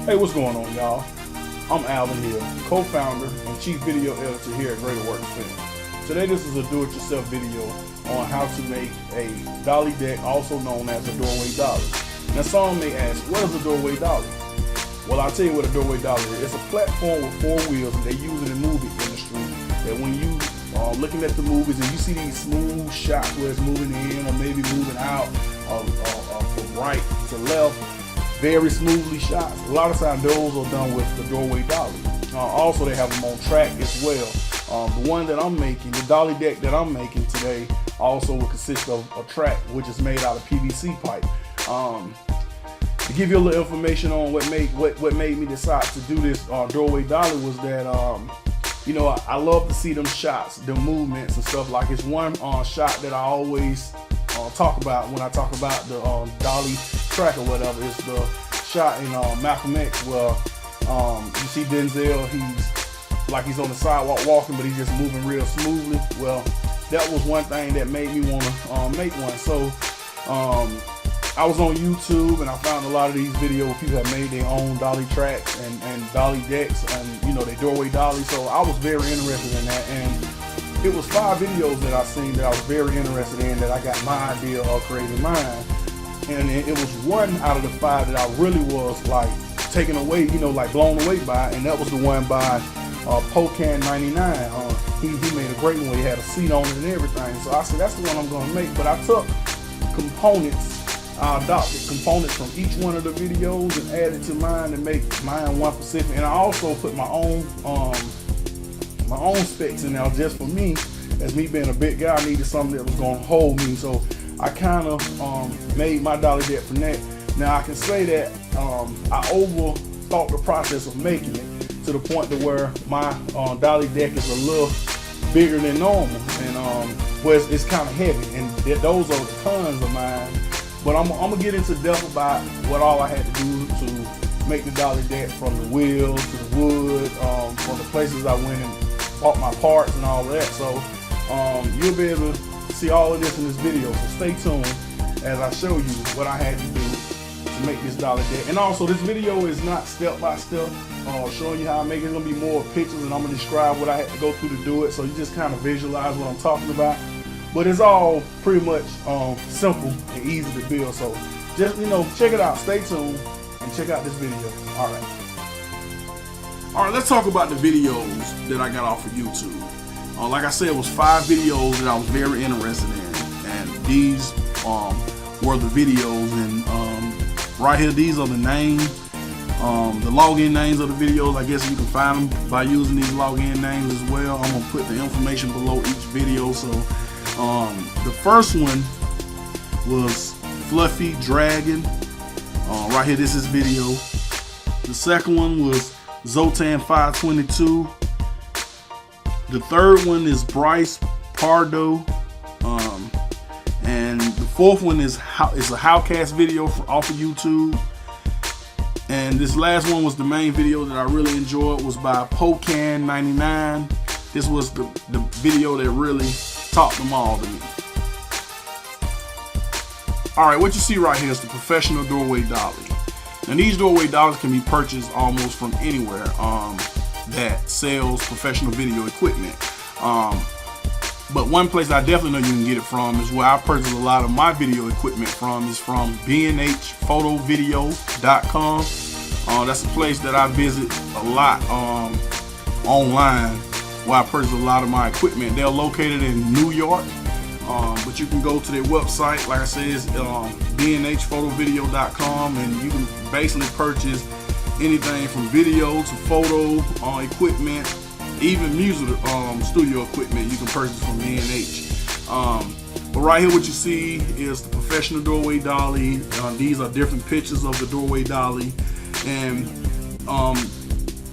Hey, what's going on, y'all? I'm Alvin Hill, co-founder and chief video editor here at GreaterWorks Films. Today this is a do-it-yourself video on how to make a dolly deck, also known as a doorway dolly. Now some may ask, what is a doorway dolly? Well, I'll tell you what a doorway dolly is. It's a platform with 4 wheels and they use it in the movie industry. That when you are looking at the movies and you see these smooth shots where it's moving in or maybe moving out from right to left, very smoothly shot. A lot of times those are done with the doorway dolly. Also they have them on track as well. The one that I'm making, the dolly deck that I'm making today, also will consist of a track which is made out of PVC pipe. To give you a little information on what made me decide to do this doorway dolly was that you know, I love to see them shots, them movements and stuff. Like it's one shot that I always talk about when I talk about the dolly track or whatever. It's the shot in Malcolm X where you see Denzel, he's on the sidewalk walking, but he's just moving real smoothly. Well, that was one thing that made me want to make one. So I was on YouTube and I found a lot of these videos where people have made their own dolly tracks and dolly decks and, you know, their doorway dolly. So I was very interested in that, and it was 5 videos that I seen that I was very interested in, that I got my idea of creating mine. And it was one out of the 5 that I really was like taken away, you know, like blown away by, and that was the one by Pocan 99. He made a great one where he had a seat on it and everything. So I said, that's the one I'm gonna make. But I took components, I adopted components from each one of the videos and added to mine and make mine one specific. And I also put my own specs in there just for me. As me being a big guy, I needed something that was gonna hold me. So I kind of made my dolly deck from that. Now I can say that I overthought the process of making it to the point to where my dolly deck is a little bigger than normal, and where it's kind of heavy, and those are the cons of mine. But I'm gonna get into depth about what all I had to do to make the dolly deck, from the wheels to the wood, from the places I went and bought my parts and all that. So you'll be able to see all of this in this video, so stay tuned as I show you what I had to do to make this dolly deck. And also, this video is not step by step showing you how I make it. It's gonna be more pictures, and I'm gonna describe what I had to go through to do it, so you just kind of visualize what I'm talking about. But it's all pretty much simple and easy to build, so just, you know, check it out. Stay tuned and check out this video. All right, let's talk about the videos that I got off of YouTube. Like I said, it was 5 videos that I was very interested in, and these were the videos. And right here, these are the names, the login names of the videos. I guess you can find them by using these login names as well. I'm gonna put the information below each video. So the first one was Fluffy Dragon. Right here, this is video. The second one was Zotan 522. The third one is Bryce Pardo, and the fourth one is a Howcast video off of YouTube. And this last one was the main video that I really enjoyed, was by Pocan 99. This was the video that really topped them all to me. All right, what you see right here is the professional doorway dolly. And these doorway dollies can be purchased almost from anywhere that sells professional video equipment. But one place I definitely know you can get it from is where I purchase a lot of my video equipment from, is from bnhphotovideo.com. That's a place that I visit a lot online, where I purchase a lot of my equipment. They're located in New York, but you can go to their website. Like I said, it's bnhphotovideo.com, and you can basically purchase anything from video to photo equipment, even music studio equipment you can purchase from B&H. But right here, what you see is the professional doorway dolly. These are different pictures of the doorway dolly, and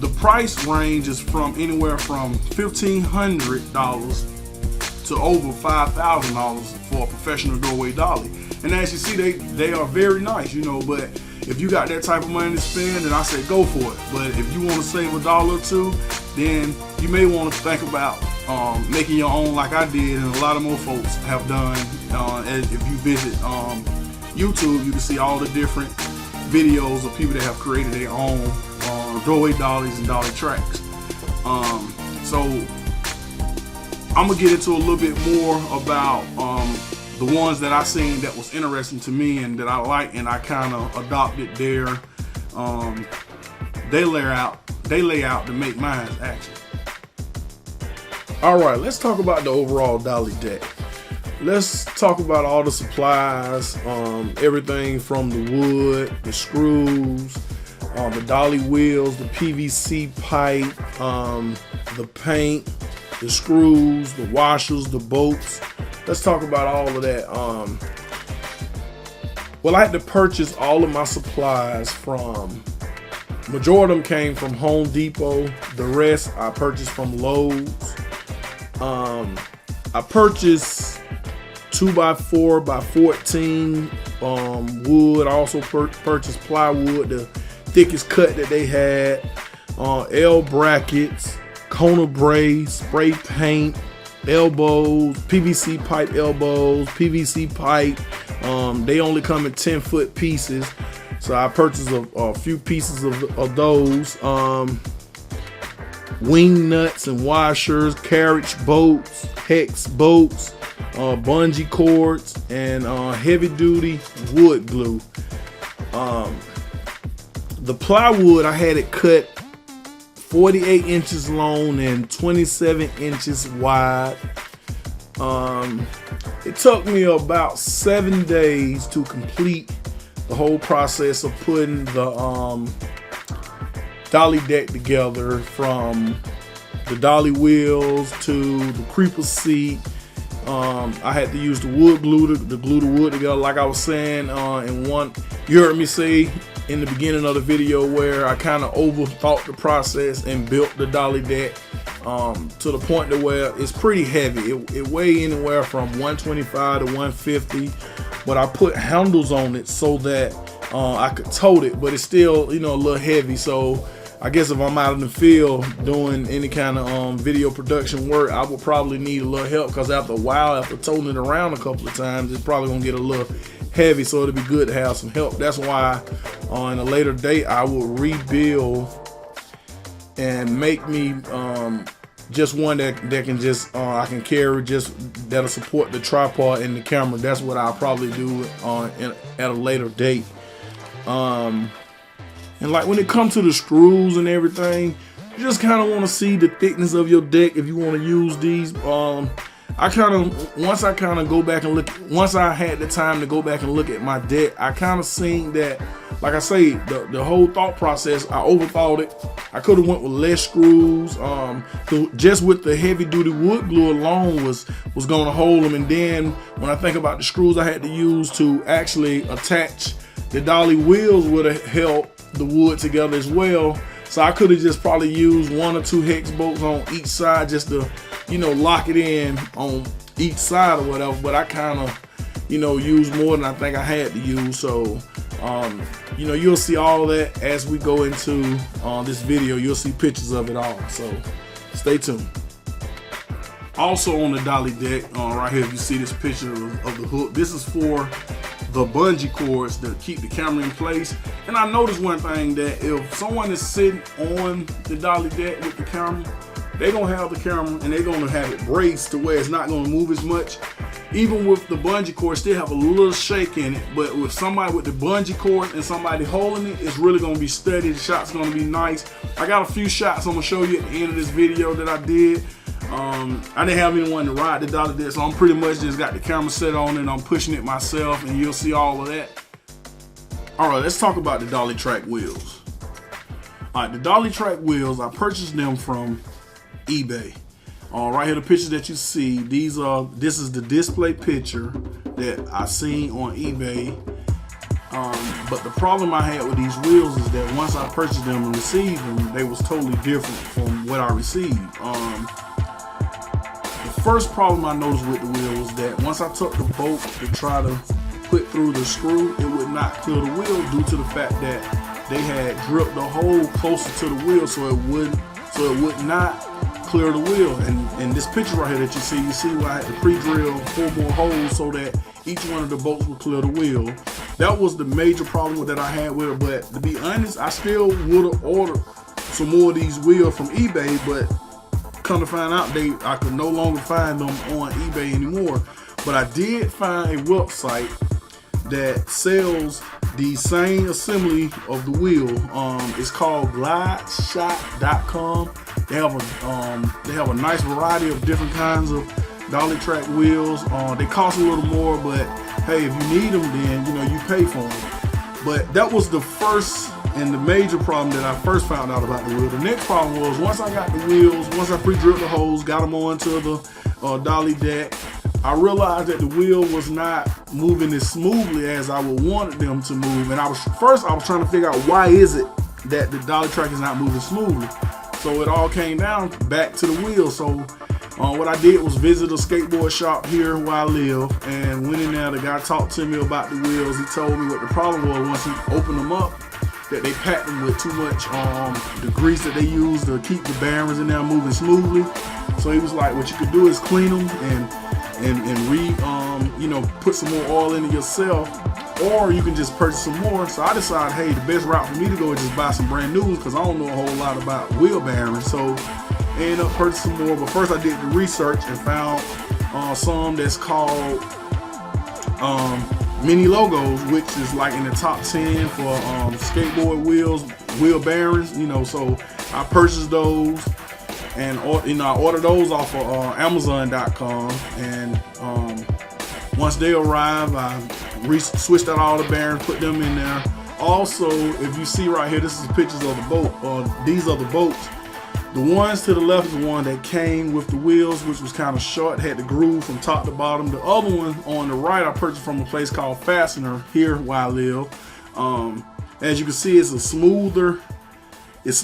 the price range is from anywhere from $1,500 to over $5,000 for a professional doorway dolly. And as you see, they are very nice, you know. But if you got that type of money to spend, then I say go for it. But if you want to save $1 or $2, then you may want to think about making your own, like I did, and a lot of more folks have done. If you visit YouTube, you can see all the different videos of people that have created their own throwaway dollies and dolly tracks. So I'm gonna get into a little bit more about the ones that I seen that was interesting to me and that I like, and I kind of adopted their layout to make mine actually. All right, let's talk about the overall dolly deck. Let's talk about all the supplies, everything from the wood, the screws, the dolly wheels, the PVC pipe, the paint, the screws, the washers, the bolts. Let's talk about all of that. Well, I had to purchase all of my supplies from, majority of them came from Home Depot. The rest I purchased from Lowe's. I purchased 2x4x14 wood. I also purchased plywood, the thickest cut that they had. L brackets, Kona brace, spray paint, elbows, PVC pipe elbows, PVC pipe. They only come in 10-foot pieces, so I purchased a few pieces of those. Wing nuts and washers, carriage bolts, hex bolts, bungee cords, and heavy duty wood glue. The plywood, I had it cut 48 inches long and 27 inches wide. It took me about 7 days to complete the whole process of putting the dolly deck together, from the dolly wheels to the creeper seat. I had to use the wood glue to glue the wood together, like I was saying you heard me say in the beginning of the video, where I kind of overthought the process and built the dolly deck to the point to where it's pretty heavy. It weighed anywhere from 125 to 150, but I put handles on it so that I could tote it, but it's still, you know, a little heavy. So I guess if I'm out in the field doing any kind of video production work, I will probably need a little help, because after a while, after toting it around a couple of times, it's probably gonna get a little heavy, so it'll be good to have some help. That's why on a later date I will rebuild and make me just one that can just I can carry, just that'll support the tripod and the camera. That's what I'll probably do at a later date. And like when it comes to the screws and everything, you just kind of want to see the thickness of your deck if you want to use these. Once I had the time to go back and look at my deck, I kind of seen that, like I say, the whole thought process, I overthought it. I could have went with less screws. Just with the heavy duty wood glue alone was going to hold them. And then when I think about the screws I had to use to actually attach the dolly wheels, would have held the wood together as well. So I could have just probably used 1 or 2 hex bolts on each side just to, you know, lock it in on each side or whatever. But I kind of, you know, used more than I think I had to use. So, you know, you'll see all of that as we go into this video. You'll see pictures of it all. So stay tuned. Also on the dolly deck, right here, you see this picture of the hook. This is for the bungee cords to keep the camera in place. And I noticed one thing, that if someone is sitting on the dolly deck with the camera, they're gonna have the camera and they're gonna have it braced to where it's not gonna move as much. Even with the bungee cord, still have a little shake in it, but with somebody with the bungee cord and somebody holding it, it's really gonna be steady. The shot's gonna be nice. I got a few shots I'm gonna show you at the end of this video that I did. I didn't have anyone to ride the dolly deck, so I'm pretty much just got the camera set on it and I'm pushing it myself, and you'll see all of that. All right, let's talk about the dolly track wheels. All right, the dolly track wheels, I purchased them from eBay. Right here, the picture that you see, this is the display picture that I seen on eBay. But the problem I had with these wheels is that once I purchased them and received them, they was totally different from what I received. The first problem I noticed with the wheel was that once I took the bolt to try to put through the screw, it would not clear the wheel due to the fact that they had drilled the hole closer to the wheel, so it would not clear the wheel. And this picture right here that you see where I had to pre-drill 4 more holes so that each one of the bolts would clear the wheel. that was the major problem that I had with it. But to be honest, I still would have ordered some more of these wheels from eBay, but come to find out, I could no longer find them on eBay anymore. But I did find a website that sells the same assembly of the wheel. It's called glideshot.com. They have a nice variety of different kinds of dolly track wheels. They cost a little more, but hey, if you need them, then you pay for them. But that was the first and the major problem that I first found out about the wheel. The next problem was, once I got the wheels, once I pre-drilled the holes, got them onto the dolly deck, I realized that the wheel was not moving as smoothly as I would wanted them to move. And I was trying to figure out, why is it that the dolly track is not moving smoothly? So it all came down back to the wheel. So what I did was visit a skateboard shop here where I live, and went in there. The guy talked to me about the wheels. He told me what the problem was once he opened them up, that they packed them with too much the grease that they use to keep the bearings in there moving smoothly. So he was like, what you could do is clean them and put some more oil in it yourself, or you can just purchase some more. So I decided, hey, the best route for me to go is just buy some brand new ones, because I don't know a whole lot about wheel bearings. So I ended up purchasing more, but first I did the research and found some that's called Mini Logos, which is like in the top 10 for skateboard wheel bearings. So I purchased those, and I ordered those off of Amazon.com, and once they arrived, I switched out all the bearings, put them in there. Also, if you see right here, this is pictures of the boat. These are the boats. The ones to the left is the one that came with the wheels, which was kind of short, had the groove from top to bottom. The other one on the right I purchased from a place called Fastener here where I live. As you can see, it's smoother at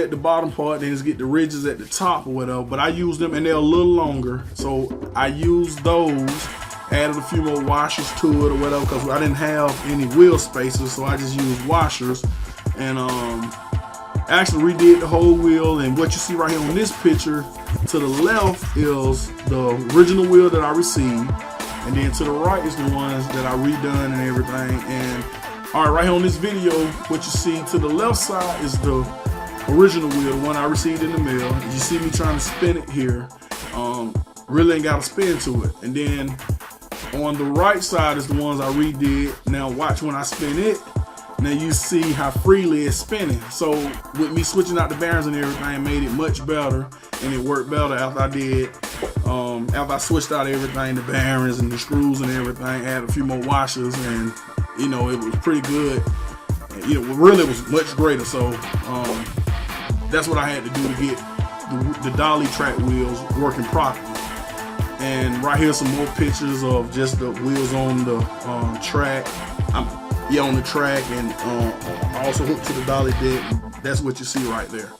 the bottom part, then it's get the ridges at the top or whatever. But I use them, and they're a little longer, so I used those, added a few more washers to it or whatever, because I didn't have any wheel spacers, so I just used washers, and actually redid the whole wheel. And what you see right here on this picture to the left is the original wheel that I received, and then to the right is the ones that I redone and everything. And all right, right here on this video, what you see to the left side is the original wheel, the one I received in the mail. You see me trying to spin it here, really ain't got a spin to it. And then on the right side is the ones I redid. Now watch when I spin it. Now you see how freely it's spinning. So with me switching out the bearings and everything, made it much better, and it worked better after I did. After I switched out everything, the bearings and the screws and everything, added a few more washers, and it was pretty good. Really it was much greater. So that's what I had to do to get the dolly track wheels working properly. And right here some more pictures of just the wheels on the track. On the track, and also hooked to the dolly deck. That's what you see right there.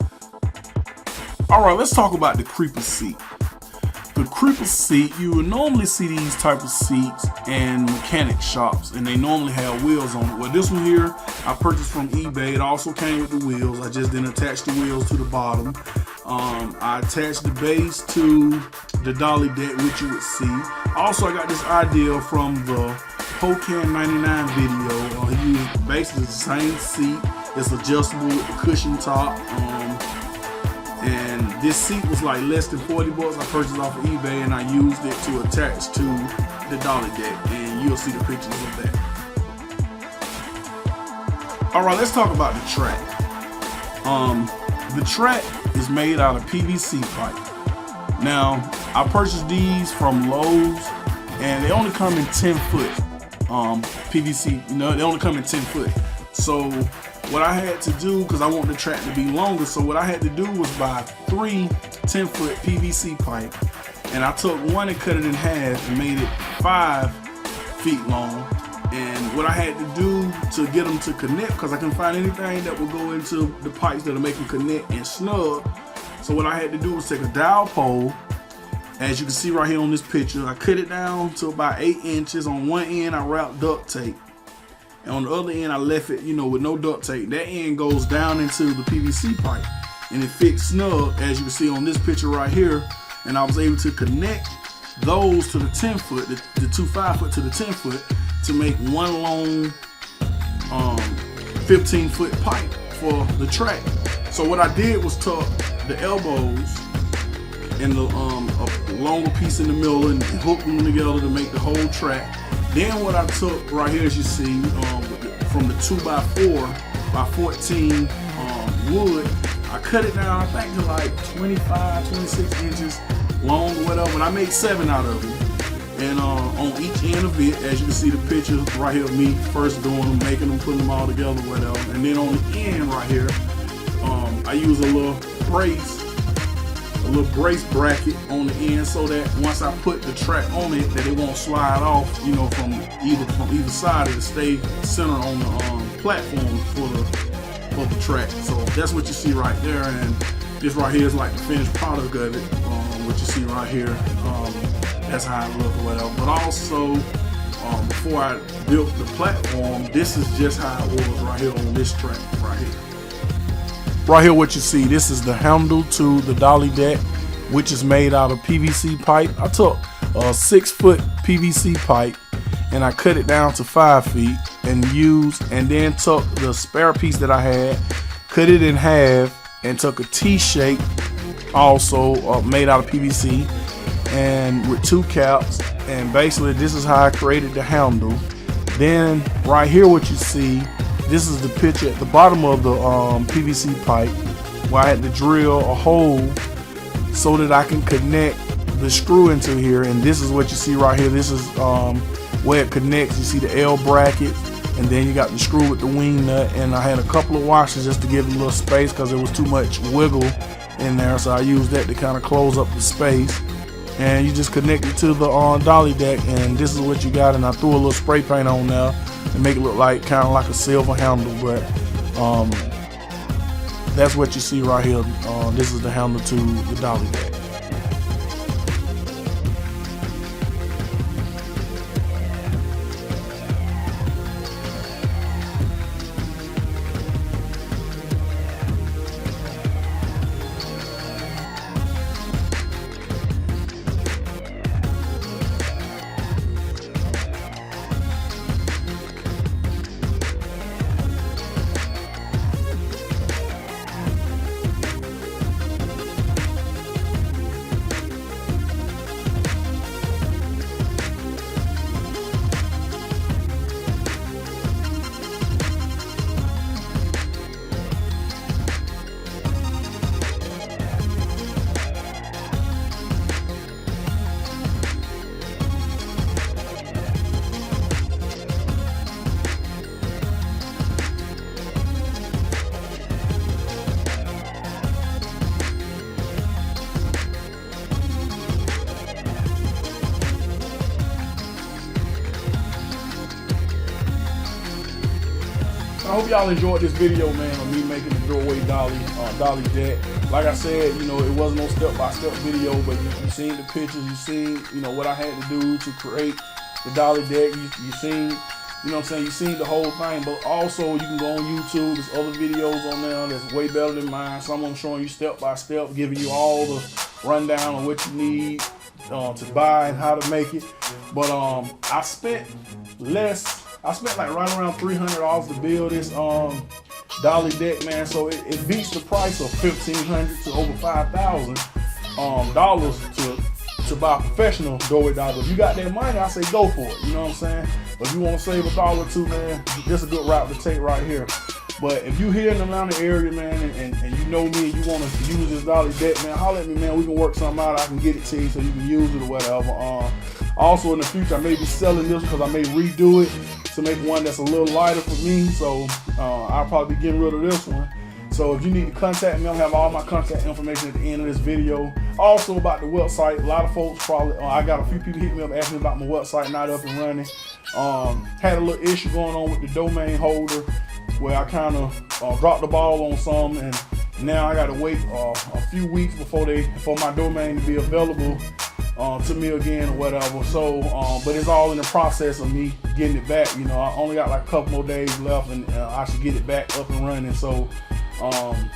All right, let's talk about the creeper seat. The creeper seat, you would normally see these type of seats in mechanic shops, and they normally have wheels on it. Well, this one here I purchased from eBay. It also came with the wheels. I just didn't attach the wheels to the bottom. I attached the base to the dolly deck, which you would see. Also, I got this idea from the Pocan 99 video. He used basically the same seat. It's adjustable with the cushion top. And this seat was like less than 40 bucks. I purchased off of eBay, and I used it to attach to the dolly deck, and you'll see the pictures of that. All right, let's talk about the track. The track is made out of PVC pipe. Now, I purchased these from Lowe's, and they only come in 10 foot PVC. They only come in 10 foot. So what I had to do, because I want the track to be longer, so what I had to do was buy 3 10-foot PVC pipe, and I took one and cut it in half and made it 5 feet long. And what I had to do to get them to connect, because I couldn't find anything that would go into the pipes that'll make them connect and snug, so what I had to do was take a dowel pole. As you can see right here on this picture, I cut it down to about 8 inches. On one end I wrapped duct tape, and on the other end I left it, with no duct tape. That end goes down into the PVC pipe, and it fits snug, as you can see on this picture right here. And I was able to connect those to the 10 foot, the two 5 foot to the 10 foot, to make one long 15-foot pipe for the track. So what I did was tuck the elbows and the a longer piece in the middle and hook them together to make the whole track. Then what I took right here, as you see, from the 2x4 by 14 wood, I cut it down, I think, to like 25, 26 inches long or whatever, and I made 7 out of it. And on each end of it, as you can see the picture right here of me first doing them, making them, putting them all together, whatever. And then on the end right here, I use a little brace bracket on the end, so that once I put the track on it, that it won't slide off, you know, from either side. It'll stay centered on the platform for the track. So that's what you see right there, and this right here is like the finished product of it. What you see right here, that's how it looks or whatever. But also, before I built the platform, this is just how it was right here on this track right here. Right here, what you see, this is the handle to the dolly deck, which is made out of PVC pipe. I took a 6-foot PVC pipe and I cut it down to 5 feet and then took the spare piece that I had, cut it in half, and took a T-shape, also made out of PVC, and with 2 caps. And basically, this is how I created the handle. Then right here, what you see, this is the picture at the bottom of the PVC pipe, where I had to drill a hole so that I can connect the screw into here. And this is what you see right here. This is where it connects. You see the L bracket, and then you got the screw with the wing nut. And I had a couple of washers just to give it a little space because there was too much wiggle in there, so I used that to kind of close up the space. And you just connect it to the dolly deck, and this is what you got. And I threw a little spray paint on there and make it look like kind of like a silver handle, but that's what you see right here. This is the handle to the dolly deck. I hope y'all enjoyed this video, man, of me making the doorway dolly deck. Like I said, you know, it wasn't no step-by-step video, but you seen the pictures, you seen, you know, what I had to do to create the dolly deck. You seen, you know what I'm saying, you seen the whole thing. But also, you can go on YouTube. There's other videos on there that's way better than mine. Some of them showing you step-by-step, giving you all the rundown on what you need to buy and how to make it. But I spent like right around $300 to build this dolly deck, man. So it beats the price of $1,500 to over $5,000 dollars to buy a professional doorway dolly. If you got that money, I say go for it. You know what I'm saying? But if you want to save $1 or $2, man, this is a good route to take right here. But if you here in the Atlanta area, man, and you know me and you want to use this dolly deck, man, holler at me, man. We can work something out. I can get it to you so you can use it or whatever. Also in the future, I may be selling this because I may redo it to make one that's a little lighter for me. So I'll probably be getting rid of this one. So if you need to contact me, I'll have all my contact information at the end of this video. Also about the website, a lot of folks probably, I got a few people hit me up asking about my website not up and running. Had a little issue going on with the domain holder where I kind of dropped the ball on some, and now I got to wait a few weeks for my domain to be available to me again or whatever. So, but it's all in the process of me getting it back. You know, I only got like a couple more days left, and I should get it back up and running. So,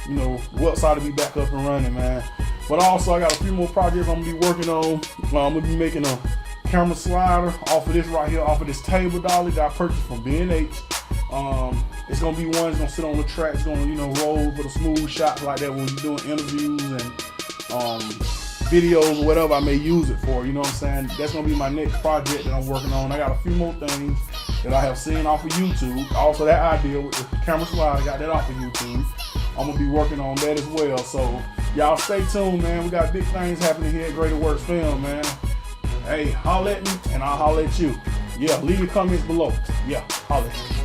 you know, website will be back up and running, man. But also, I got a few more projects I'm gonna be working on. I'm gonna be making a camera slider off of this right here, off of this table dolly that I purchased from B&H. It's gonna be one that's gonna sit on the track. It's gonna, you know, roll for the smooth shots like that when you're doing interviews and videos or whatever I may use it for. You know what I'm saying? That's gonna be my next project that I'm working on. I got a few more things that I have seen off of YouTube. Also, that idea with the camera slide, I got that off of YouTube. I'm gonna be working on that as well. So y'all stay tuned, man. We got big things happening here at GreaterWorks Film, man. Hey, holla at me and I'll holla at you. Yeah, leave your comments below. Yeah, holla at you.